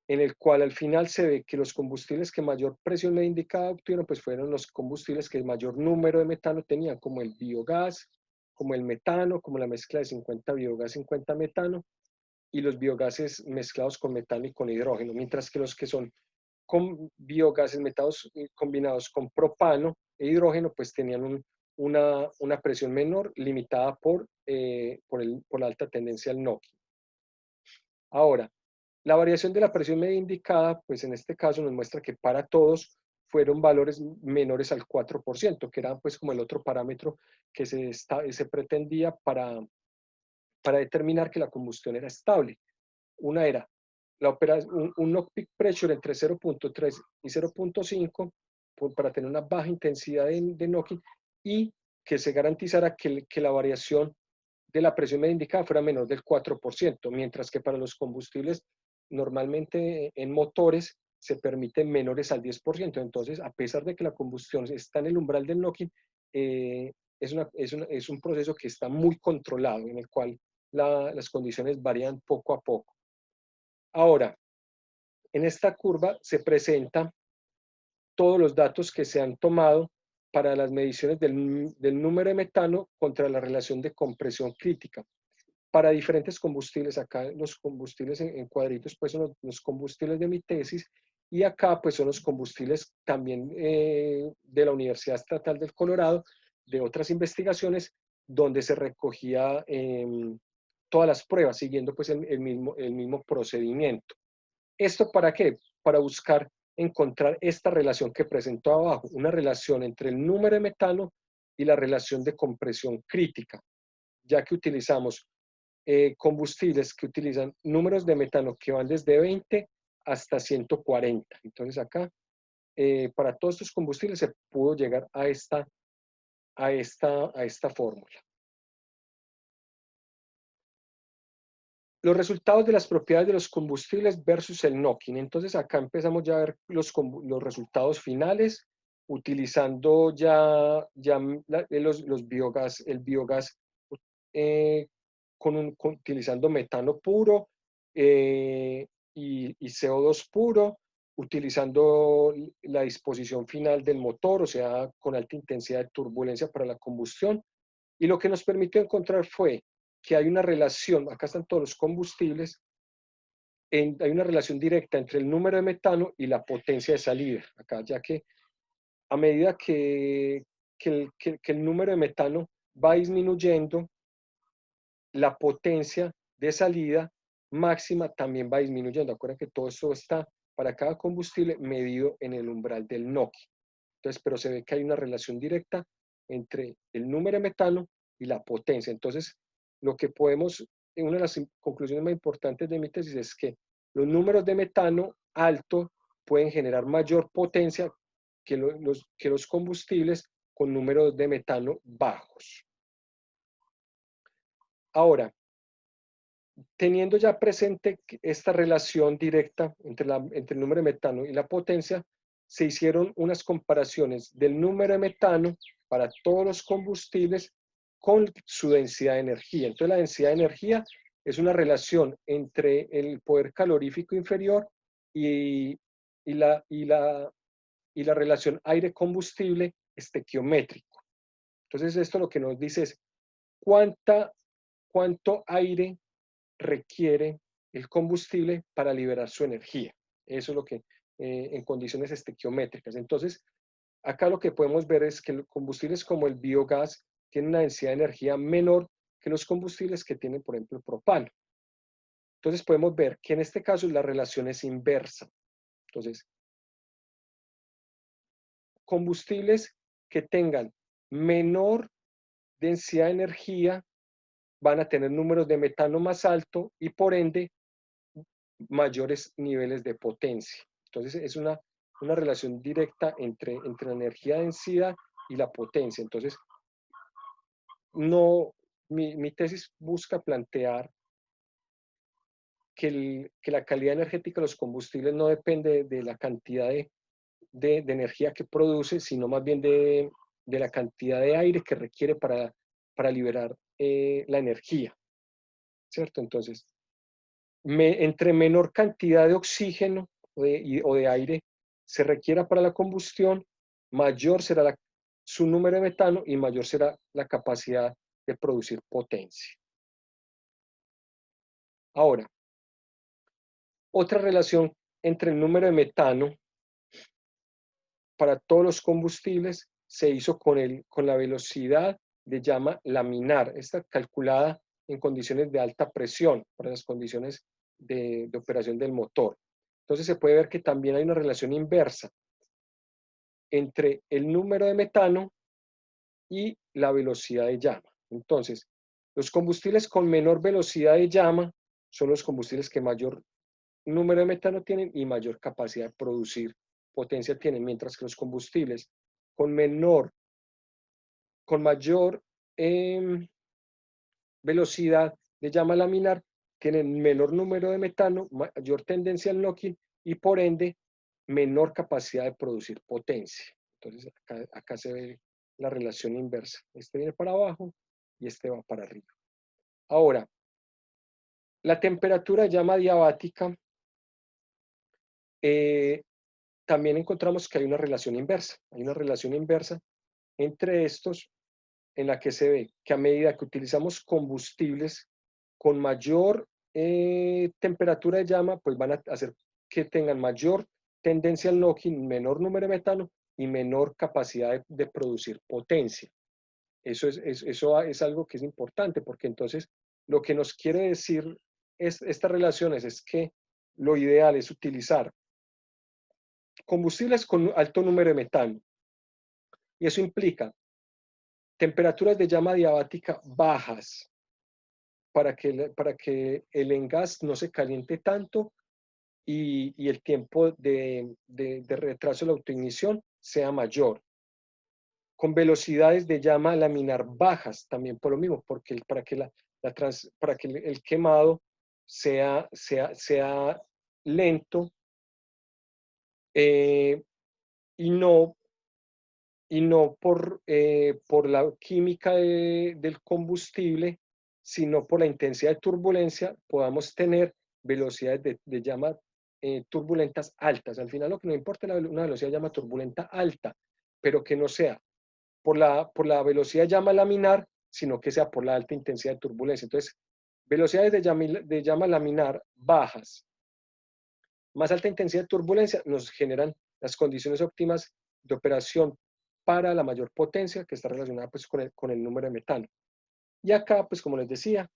en el cual al final se ve que los combustibles que mayor presión media indicada obtuvieron, pues fueron los combustibles que el mayor número de metano tenían, como el biogás, como el metano, como la mezcla de 50 biogás, 50 metano, y los biogases mezclados con metano y con hidrógeno, mientras que los que son con biogases metados combinados con propano e hidrógeno, pues tenían una presión menor, limitada por la alta tendencia al knocking. Ahora, la variación de la presión media indicada, pues en este caso nos muestra que para todos fueron valores menores al 4%, que era pues como el otro parámetro que se pretendía para determinar que la combustión era estable. Una era un knock-peak pressure entre 0.3 y 0.5 para tener una baja intensidad de knocking, y que se garantizara que la variación de la presión media indicada fuera menor del 4%, mientras que para los combustibles normalmente en motores se permiten menores al 10%. Entonces, a pesar de que la combustión está en el umbral del knocking, es un proceso que está muy controlado, en el cual las condiciones varían poco a poco. Ahora, en esta curva se presentan todos los datos que se han tomado para las mediciones del número de metano contra la relación de compresión crítica para diferentes combustibles. Acá los combustibles en cuadritos pues son los combustibles de mi tesis, y acá pues son los combustibles también de la Universidad Estatal del Colorado, de otras investigaciones, donde se recogía todas las pruebas siguiendo pues el mismo procedimiento. ¿Esto para qué? Para buscar encontrar esta relación que presentó abajo, una relación entre el número de metano y la relación de compresión crítica, ya que utilizamos combustibles que utilizan números de metano que van desde 20 hasta 140. Entonces acá, para todos estos combustibles se pudo llegar a esta fórmula. Los resultados de las propiedades de los combustibles versus el knocking. Entonces acá empezamos ya a ver los resultados finales, utilizando los biogás, el biogás utilizando metano puro y CO2 puro, utilizando la disposición final del motor, o sea, con alta intensidad de turbulencia para la combustión. Y lo que nos permitió encontrar fue que hay una relación, acá están todos los combustibles, hay una relación directa entre el número de metano y la potencia de salida, acá, ya que a medida que el número de metano va disminuyendo, la potencia de salida máxima también va disminuyendo. Acuérdense que todo esto está para cada combustible medido en el umbral del knocking. Entonces, pero se ve que hay una relación directa entre el número de metano y la potencia. Entonces, lo que podemos, una de las conclusiones más importantes de mi tesis es que los números de metano alto pueden generar mayor potencia que los combustibles con números de metano bajos. Ahora, teniendo ya presente esta relación directa entre el número de metano y la potencia, se hicieron unas comparaciones del número de metano para todos los combustibles con su densidad de energía. Entonces, la densidad de energía es una relación entre el poder calorífico inferior y, y, la, y, la, y la relación aire-combustible estequiométrico. Entonces, esto lo que nos dice es cuánto aire requiere el combustible para liberar su energía. Eso es lo que en condiciones estequiométricas. Entonces, acá lo que podemos ver es que los combustibles como el biogás tienen una densidad de energía menor que los combustibles que tienen, por ejemplo, el propano. Entonces podemos ver que en este caso la relación es inversa. Entonces, combustibles que tengan menor densidad de energía van a tener números de metano más alto y por ende mayores niveles de potencia. Entonces es una relación directa entre la energía densidad y la potencia. Entonces, no, mi tesis busca plantear que la calidad energética de los combustibles no depende de la cantidad de energía que produce, sino más bien de la cantidad de aire que requiere para liberar la energía, ¿cierto? Entonces, entre menor cantidad de oxígeno o de aire se requiera para la combustión, mayor será su número de metano y mayor será la capacidad de producir potencia. Ahora, otra relación entre el número de metano para todos los combustibles se hizo con la velocidad de llama laminar, esta calculada en condiciones de alta presión, para las condiciones de operación del motor. Entonces se puede ver que también hay una relación inversa entre el número de metano y la velocidad de llama. Entonces, los combustibles con menor velocidad de llama son los combustibles que mayor número de metano tienen y mayor capacidad de producir potencia tienen, mientras que los combustibles con mayor velocidad de llama laminar tienen menor número de metano, mayor tendencia al knocking y por ende menor capacidad de producir potencia. Entonces acá se ve la relación inversa. Este viene para abajo y este va para arriba. Ahora, la temperatura de llama diabática también encontramos que hay una relación inversa. Hay una relación inversa entre estos en la que se ve que a medida que utilizamos combustibles con mayor temperatura de llama, pues van a hacer que tengan mayor tendencia al knocking, menor número de metano y menor capacidad de producir potencia. Eso es algo que es importante porque entonces lo que nos quiere decir estas relaciones es que lo ideal es utilizar combustibles con alto número de metano. Y eso implica temperaturas de llama diabática bajas para que el engas no se caliente tanto y el tiempo de retraso de la autoignición sea mayor. Con velocidades de llama laminar bajas también por lo mismo, porque para que el quemado sea lento y no por la química del combustible, sino por la intensidad de turbulencia, podamos tener velocidades de llama turbulentas altas. Al final lo que nos importa es una velocidad de llama turbulenta alta, pero que no sea por la velocidad de llama laminar, sino que sea por la alta intensidad de turbulencia. Entonces, velocidades de llama laminar bajas, más alta intensidad de turbulencia, nos generan las condiciones óptimas de operación para la mayor potencia que está relacionada pues, con el número de metano. Y acá, pues como les decía,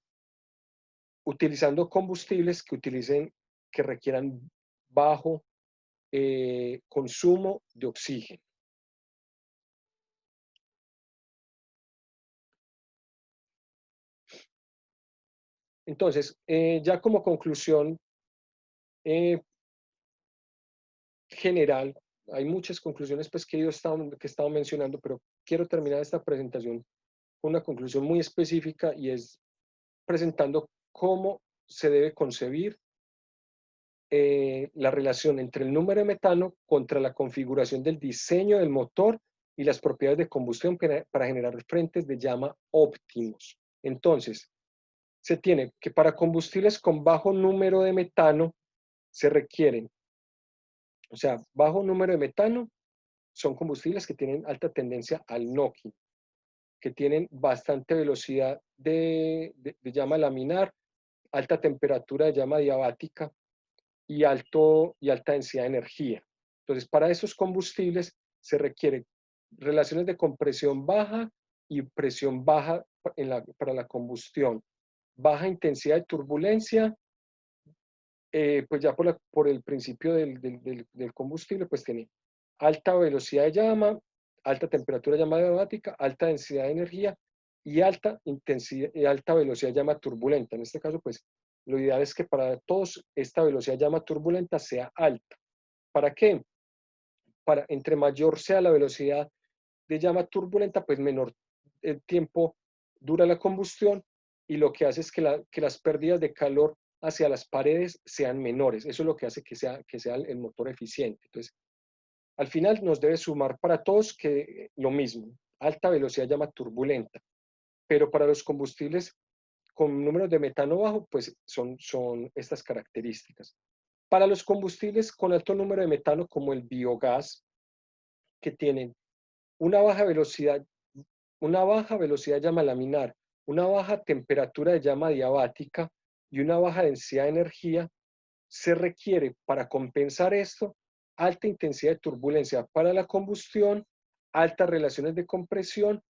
utilizando combustibles que requieran bajo consumo de oxígeno. Entonces, ya como conclusión general, hay muchas conclusiones pues, que he estado mencionando, pero quiero terminar esta presentación con una conclusión muy específica y es presentando cómo se debe concebir la relación entre el número de metano contra la configuración del diseño del motor y las propiedades de combustión para generar frentes de llama óptimos. Entonces, se tiene que para combustibles con bajo número de metano se requieren O sea, bajo número de metano son combustibles que tienen alta tendencia al knocking, que tienen bastante velocidad de llama laminar, alta temperatura de llama diabática y alta densidad de energía. Entonces, para esos combustibles se requiere relaciones de compresión baja y presión baja para la combustión, baja intensidad de turbulencia, pues ya por el principio del combustible, pues tiene alta velocidad de llama, alta temperatura de llama diabática, alta densidad de energía y alta intensidad y alta velocidad de llama turbulenta. En este caso, pues lo ideal es que para todos esta velocidad de llama turbulenta sea alta. ¿Para qué? Entre mayor sea la velocidad de llama turbulenta, pues menor el tiempo dura la combustión y lo que hace es que las pérdidas de calor hacia las paredes sean menores. Eso es lo que hace que sea el motor eficiente. Entonces, al final nos debe sumar para todos que lo mismo, alta velocidad llama turbulenta, pero para los combustibles con números de metano bajo, pues son estas características. Para los combustibles con alto número de metano, como el biogás, que tienen una baja velocidad, una baja velocidad de llama laminar, una baja temperatura de llama diabática y una baja densidad de energía, se requiere para compensar esto alta intensidad de turbulencia para la combustión, altas relaciones de compresión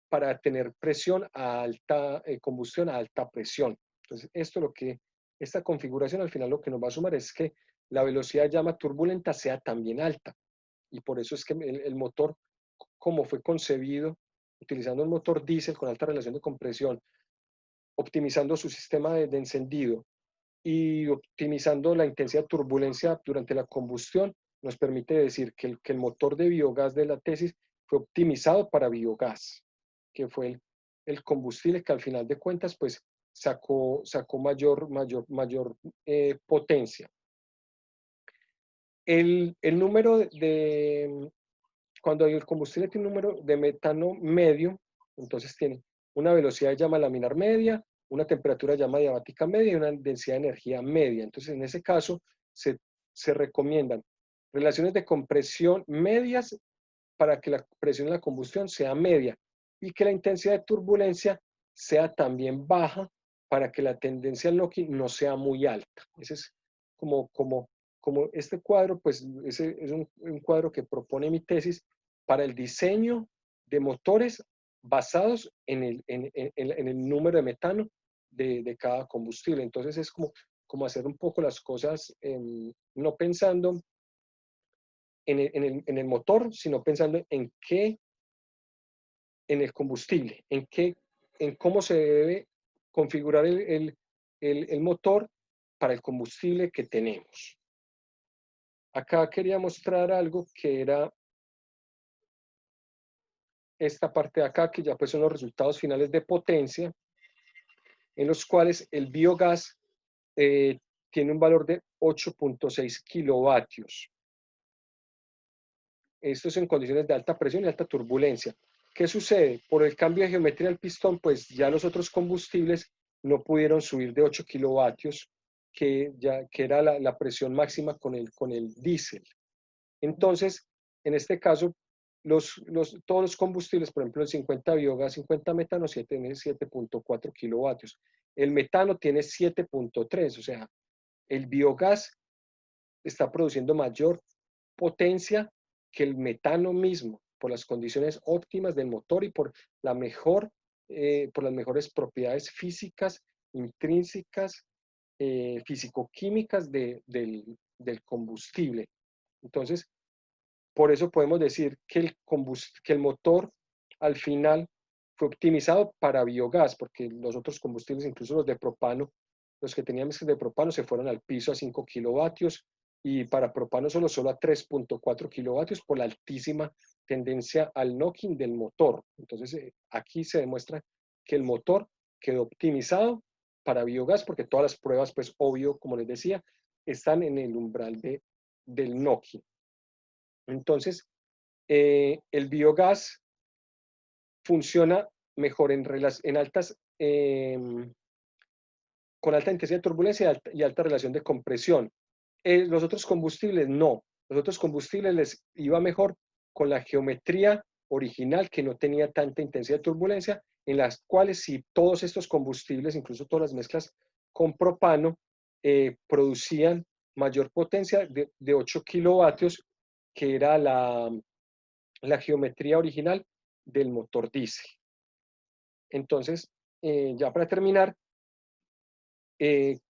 para tener presión a alta combustión a alta presión. Entonces, esta configuración al final lo que nos va a sumar es que la velocidad de llama turbulenta sea también alta. Y por eso es que el motor, como fue concebido, utilizando un motor diésel con alta relación de compresión, optimizando su sistema de encendido y optimizando la intensidad de turbulencia durante la combustión, nos permite decir que el motor de biogás de la tesis fue optimizado para biogás, que fue el combustible que al final de cuentas pues sacó mayor potencia. El número cuando el combustible tiene un número de metano medio, entonces tiene una velocidad de llama laminar media, una temperatura de llama diabática media y una densidad de energía media. Entonces, en ese caso, se recomiendan relaciones de compresión medias para que la presión en la combustión sea media y que la intensidad de turbulencia sea también baja para que la tendencia al knocking no sea muy alta. Ese es como este cuadro, pues ese es un cuadro que propone mi tesis para el diseño de motores basados en el número de metano de cada combustible. Entonces es como hacer un poco las cosas no pensando en el motor, sino pensando en el combustible, en cómo se debe configurar el motor para el combustible que tenemos. Acá quería mostrar algo que era esta parte de acá, que ya pues son los resultados finales de potencia, en los cuales el biogás tiene un valor de 8.6 kilovatios. Esto es en condiciones de alta presión y alta turbulencia. ¿Qué sucede? Por el cambio de geometría del pistón, pues ya los otros combustibles no pudieron subir de 8 kilovatios, que era la presión máxima con el diésel. Entonces, en este caso, todos los combustibles, por ejemplo, el 50 biogás, 50 metano, tiene 7.4 kilovatios. El metano tiene 7.3, o sea, el biogás está produciendo mayor potencia que el metano mismo, por las condiciones óptimas del motor y por las mejores propiedades físicas, intrínsecas, físico-químicas del combustible. Entonces, por eso podemos decir que el motor al final fue optimizado para biogás, porque los otros combustibles, incluso los de propano, los que tenían mezclas de propano se fueron al piso a 5 kilovatios y para propano solo a 3.4 kilovatios por la altísima tendencia al knocking del motor. Entonces, aquí se demuestra que el motor quedó optimizado para biogás, porque todas las pruebas, pues obvio, como les decía, están en el umbral del knocking. Entonces, el biogás funciona mejor en altas, con alta intensidad de turbulencia y alta relación de compresión. Los otros combustibles no. Los otros combustibles les iba mejor con la geometría original, que no tenía tanta intensidad de turbulencia, en las cuales si todos estos combustibles, incluso todas las mezclas con propano, producían mayor potencia de 8 kilovatios, que era la geometría original del motor diésel. Entonces, ya para terminar,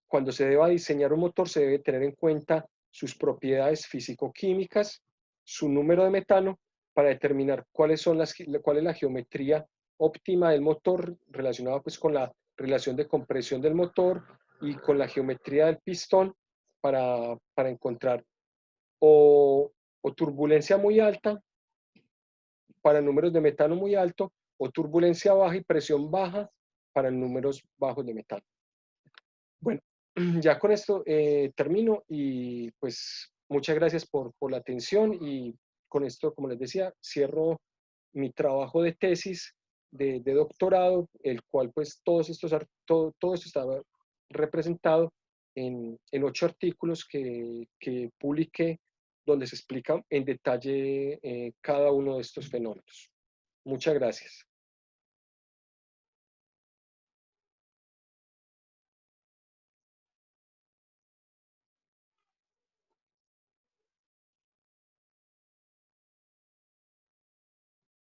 cuando se deba diseñar un motor, se debe tener en cuenta sus propiedades físico-químicas, su número de metano, para determinar cuál es la geometría óptima del motor relacionada pues, con la relación de compresión del motor y con la geometría del pistón para encontrar o turbulencia muy alta para números de metano muy alto o turbulencia baja y presión baja para números bajos de metano. Bueno, ya con esto termino y pues muchas gracias por la atención y con esto, como les decía, cierro mi trabajo de tesis de doctorado, el cual pues todo esto estaba representado en 8 artículos que publiqué donde se explica en detalle cada uno de estos fenómenos. Muchas gracias.